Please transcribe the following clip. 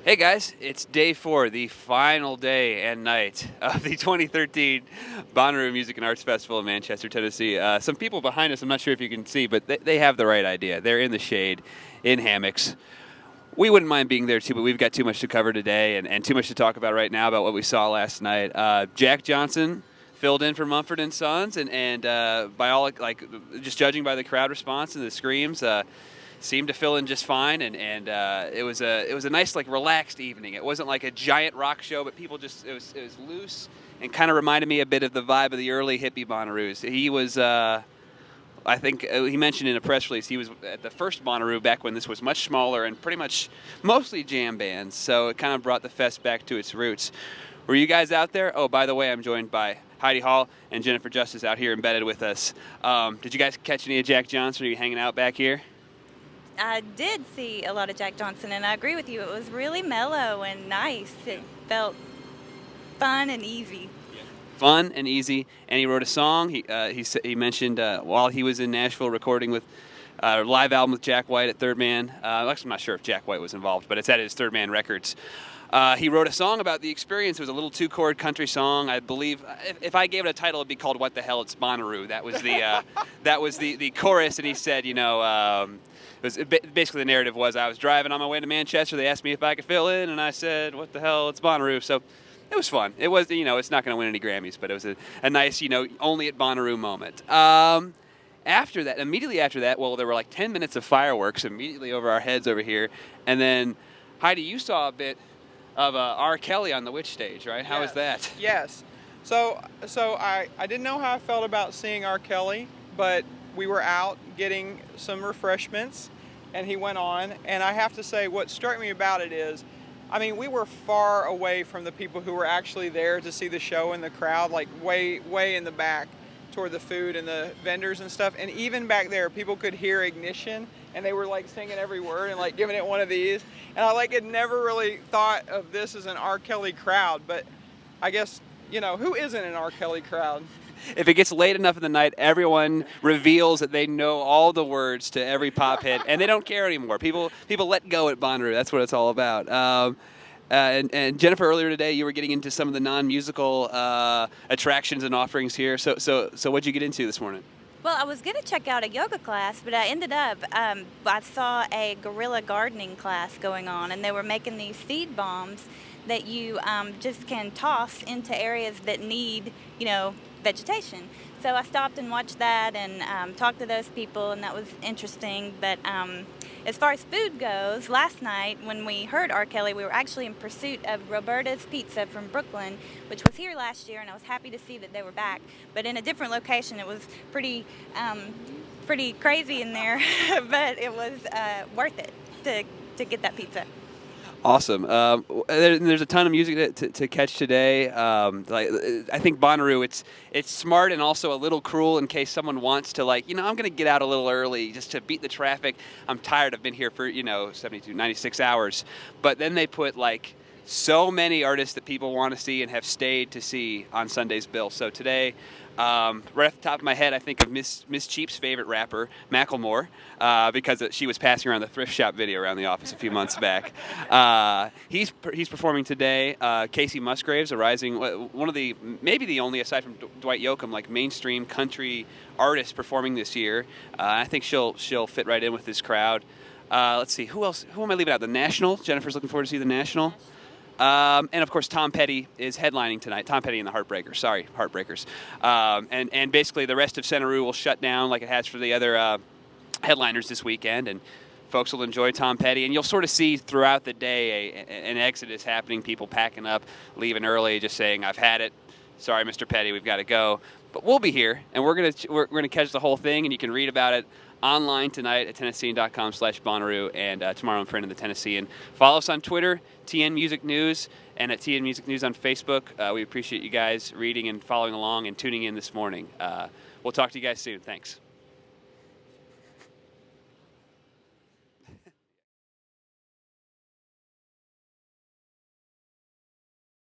Hey guys, it's day 4, the final day and night of the 2013 Bonnaroo Music and Arts Festival in Manchester, Tennessee. Some people behind us, I'm not sure if you can see, but they have the right idea. They're in the shade, in hammocks. We wouldn't mind being there too, but we've got too much to cover today and too much to talk about right now about what we saw last night. Jack Johnson filled in for Mumford and Sons, and by all, just judging by the crowd response and the screams, seemed to fill in just fine, and it was a nice, relaxed evening. It wasn't like a giant rock show, but people just it was loose and kind of reminded me a bit of the vibe of the early hippie Bonnaroos. He was I think he mentioned in a press release he was at the first Bonnaroo back when this was much smaller and pretty much mostly jam bands, so it kind of brought the fest back to its roots. Were you guys out there? Oh, by the way, I'm joined by Heidi Hall and Jennifer Justus out here embedded with us. Did you guys catch any of Jack Johnson? Are you hanging out back here? I did see a lot of Jack Johnson, and I agree with you. It was really mellow and nice. It felt fun and easy. Fun and easy, and he wrote a song. He mentioned while he was in Nashville recording with a live album with Jack White at Third Man. Actually, I'm not sure if Jack White was involved, but it's at his Third Man Records. He wrote a song about the experience. It was a little 2-chord country song. I believe if I gave it a title, it'd be called "What the Hell It's Bonnaroo." That was the chorus, and he said, basically the narrative was I was driving on my way to Manchester. They asked me if I could fill in, and I said, "What the hell? It's Bonnaroo." So it was fun. It was, it's not going to win any Grammys, but it was a nice, only at Bonnaroo moment. Immediately after that, well, there were like 10 minutes of fireworks immediately over our heads over here, and then Heidi, you saw a bit of R. Kelly on the Witch stage, right? How was that? Yes. So I didn't know how I felt about seeing R. Kelly, but we were out getting some refreshments, and he went on. And I have to say, what struck me about it is, we were far away from the people who were actually there to see the show in the crowd, like way in the back toward the food and the vendors and stuff. And even back there, people could hear Ignition, and they were singing every word and giving it one of these. And I had never really thought of this as an R. Kelly crowd, but I guess, who isn't an R. Kelly crowd? If it gets late enough in the night, everyone reveals that they know all the words to every pop hit, and they don't care anymore. People let go at Bonnaroo. That's what it's all about. And Jennifer, earlier today, you were getting into some of the non-musical attractions and offerings here. So what'd you get into this morning? Well, I was going to check out a yoga class, but I ended up, I saw a guerrilla gardening class going on, and they were making these seed bombs that you just can toss into areas that need, vegetation. So I stopped and watched that and talked to those people, and that was interesting. But as far as food goes, last night when we heard R. Kelly, we were actually in pursuit of Roberta's Pizza from Brooklyn, which was here last year, and I was happy to see that they were back. But in a different location, it was pretty crazy in there, but it was worth it to get that pizza. AwesI'm. There's a ton of music to catch today. I think Bonnaroo, it's smart and also a little cruel in case someone wants to I'm going to get out a little early just to beat the traffic. I'm tired. I've been here for 96 hours. But then they put so many artists that people want to see and have stayed to see on Sunday's bill. So today, right off the top of my head, I think of Miss Cheap's favorite rapper, Macklemore, because she was passing around the thrift shop video around the office a few months back. He's performing today. Casey Musgraves, one of the maybe the only, aside from Dwight Yoakam, mainstream country artist performing this year. I think she'll fit right in with this crowd. Let's see, who else? Who am I leaving out? The National. Jennifer's looking forward to see the National. And of course, Tom Petty is headlining tonight. Tom Petty and the Heartbreakers. And basically the rest of Centeroo will shut down like it has for the other headliners this weekend, and folks will enjoy Tom Petty. And you'll sort of see throughout the day an exodus happening, people packing up, leaving early, just saying, "I've had it. Sorry, Mr. Petty, we've got to go." But we'll be here, and we're gonna catch the whole thing, and you can read about it online tonight at Tennessean.com/Bonnaroo, and tomorrow in print in the Tennessean. Follow us on Twitter, TN Music News, and at TN Music News on Facebook. We appreciate you guys reading and following along and tuning in this morning. We'll talk to you guys soon. Thanks.